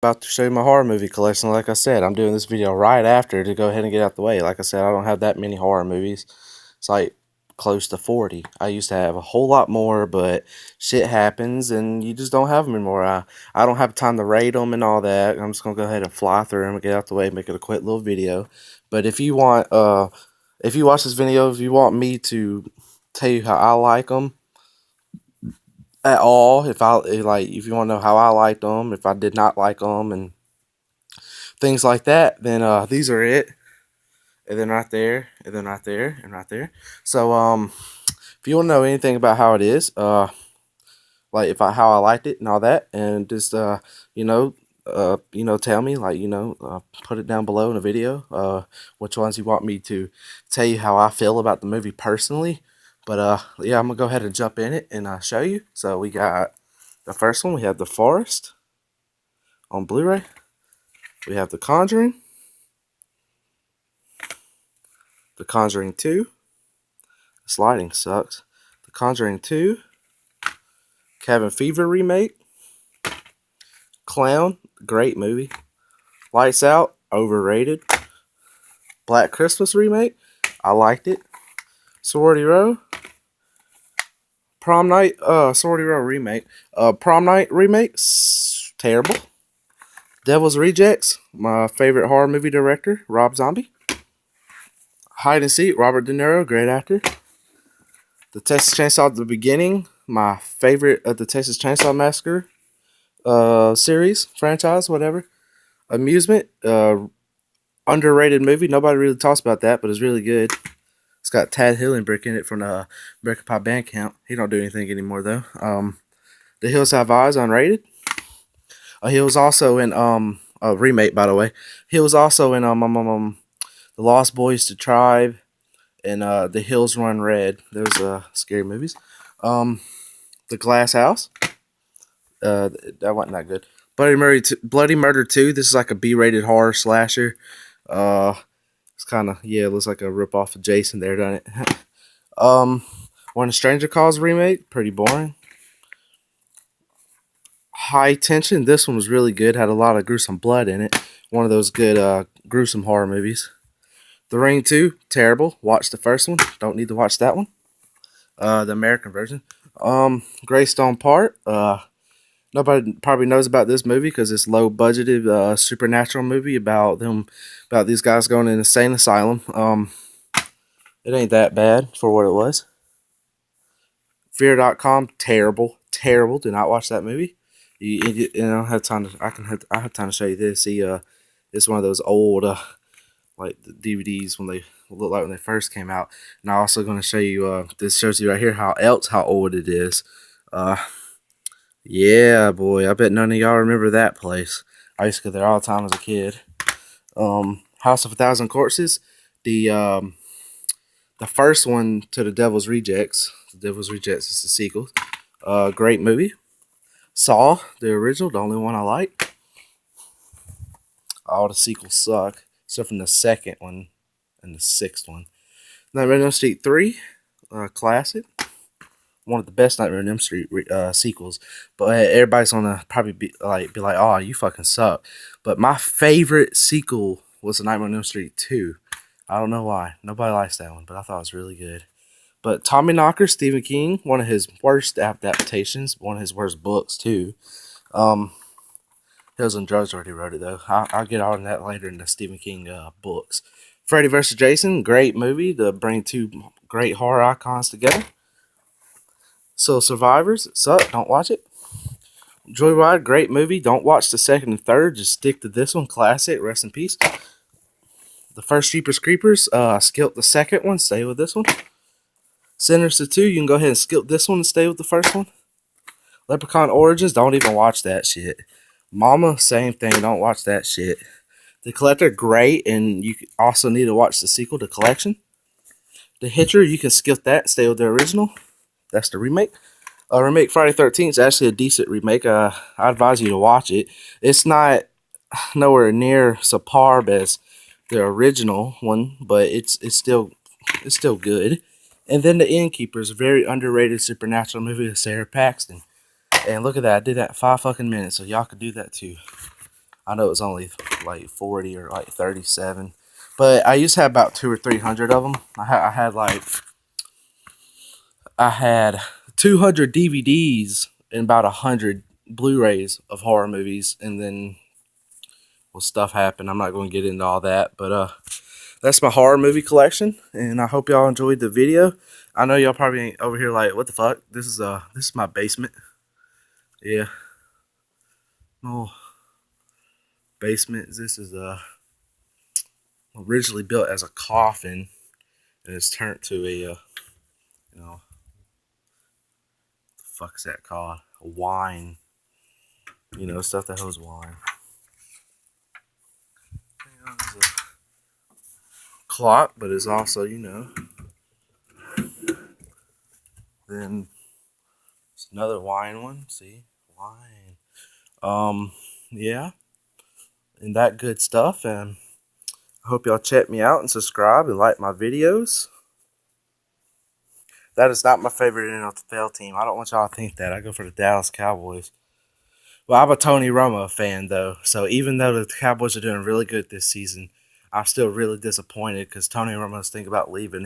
About to show you my horror movie collection. Like I said, I'm doing this video right after to go ahead and get out the way. Like I said, I don't have that many horror movies. It's like close to 40. I used to have a whole lot more, but shit happens and you just don't have them anymore. I don't have time to rate them and all that. I'm just gonna go ahead and fly through them and get out the way and make it a quick little video. But if you watch this video, if you want me to tell you how I like them at all, if you want to know how I liked them, if I did not like them, and things like that, then these are it. And then right there, and then right there, and right there. So if you want to know anything about how it is, like if I how I liked it and all that, and just tell me, put it down below in a video, which ones you want me to tell you how I feel about the movie personally. But yeah, I'm gonna go ahead and jump in it and show you. So we got the first one. We have The Forest on Blu-ray. We have The Conjuring, The Conjuring 2. The sliding sucks. The Conjuring 2. Cabin Fever remake. Clown, great movie. Lights Out, overrated. Black Christmas remake, I liked it. Sorority Row. Prom Night, Sorority Row remake. Prom Night remake, terrible. Devil's Rejects, my favorite horror movie director, Rob Zombie. Hide and Seek, Robert De Niro, great actor. The Texas Chainsaw: The Beginning, my favorite of the Texas Chainsaw Massacre series, franchise, whatever. Amusement, underrated movie. Nobody really talks about that, but it's really good. It's got Tad Hillenbrick in it from the American Pie Bandcamp. He don't do anything anymore though. The Hills Have Eyes, unrated. He was also in a remake, by the way. He was also in The Lost Boys to Tribe and The Hills Run Red. Those scary movies. The Glass House. That wasn't that good. Bloody Murder 2. This is like a B-rated horror slasher. It's kind of, yeah, it looks like a rip-off of Jason there, doesn't it? When a Stranger Calls remake, pretty boring. High Tension, this one was really good. Had a lot of gruesome blood in it. One of those good gruesome horror movies. The Ring 2, terrible. Watch the first one. Don't need to watch that one. The American version. Greystone Park. Nobody probably knows about this movie because it's low budgeted supernatural movie about these guys going in an insane asylum. It ain't that bad for what it was. Fear.com, terrible, terrible. Do not watch that movie. You don't have time to. I have time to show you this. See, it's one of those old like the DVDs when they look like when they first came out. And I'm also going to show you. This shows you right here how old it is. Yeah, boy. I bet none of y'all remember that place. I used to go there all the time as a kid. House of a Thousand Corpses. The first one to The Devil's Rejects. The Devil's Rejects is the sequel. Great movie. Saw, the original, the only one I like. All the sequels suck, except from the second one and the sixth one. Nightmare on Elm Street 3, classic. One of the best Nightmare on Elm Street sequels. But everybody's gonna probably be like, oh, you fucking suck. But my favorite sequel was the Nightmare on Elm Street 2. I don't know why. Nobody likes that one, but I thought it was really good. But Tommyknocker, Stephen King, one of his worst adaptations, one of his worst books too. Hills and Drugs already wrote it though. I'll get on that later in the Stephen King books. Freddy vs. Jason, great movie to bring two great horror icons together. So Survivors, it sucked. Don't watch it. Joyride, great movie. Don't watch the second and third. Just stick to this one. Classic. Rest in peace. The first Jeepers Creepers, skip the second one. Stay with this one. Sinister 2, you can go ahead and skip this one and stay with the first one. Leprechaun Origins, don't even watch that shit. Mama, same thing, don't watch that shit. The Collector, great, and you also need to watch the sequel, The Collection. The Hitcher, you can skip that, stay with the original. That's the remake. Remake Friday 13th is actually a decent remake. I advise you to watch it. It's not nowhere near superb as the original one, but it's still good. And then The Innkeepers, a very underrated supernatural movie with Sarah Paxton. And look at that, I did that in 5 fucking minutes, so y'all could do that too. I know it was only like 40 or like 37, but I used to have about 200 or 300 of them. I had 200 DVDs and about 100 Blu-rays of horror movies, and then well, stuff happened. I'm not going to get into all that, but that's my horror movie collection, and I hope y'all enjoyed the video. I know y'all probably ain't over here like, what the fuck? This is my basement. Yeah. Oh, basement. This is originally built as a coffin, and it's turned to a you know, the fuck is that called? A wine. You know, stuff that holds wine. You know, there's a clock, but it's also, you know, then it's another wine one. See, wine. Yeah, and that good stuff. And I hope y'all check me out and subscribe and like my videos. That is not my favorite NFL team. I don't want y'all to think that. I go for the Dallas Cowboys. Well, I'm a Tony Romo fan, though. So even though the Cowboys are doing really good this season, I'm still really disappointed because Tony Romo's thinking about leaving.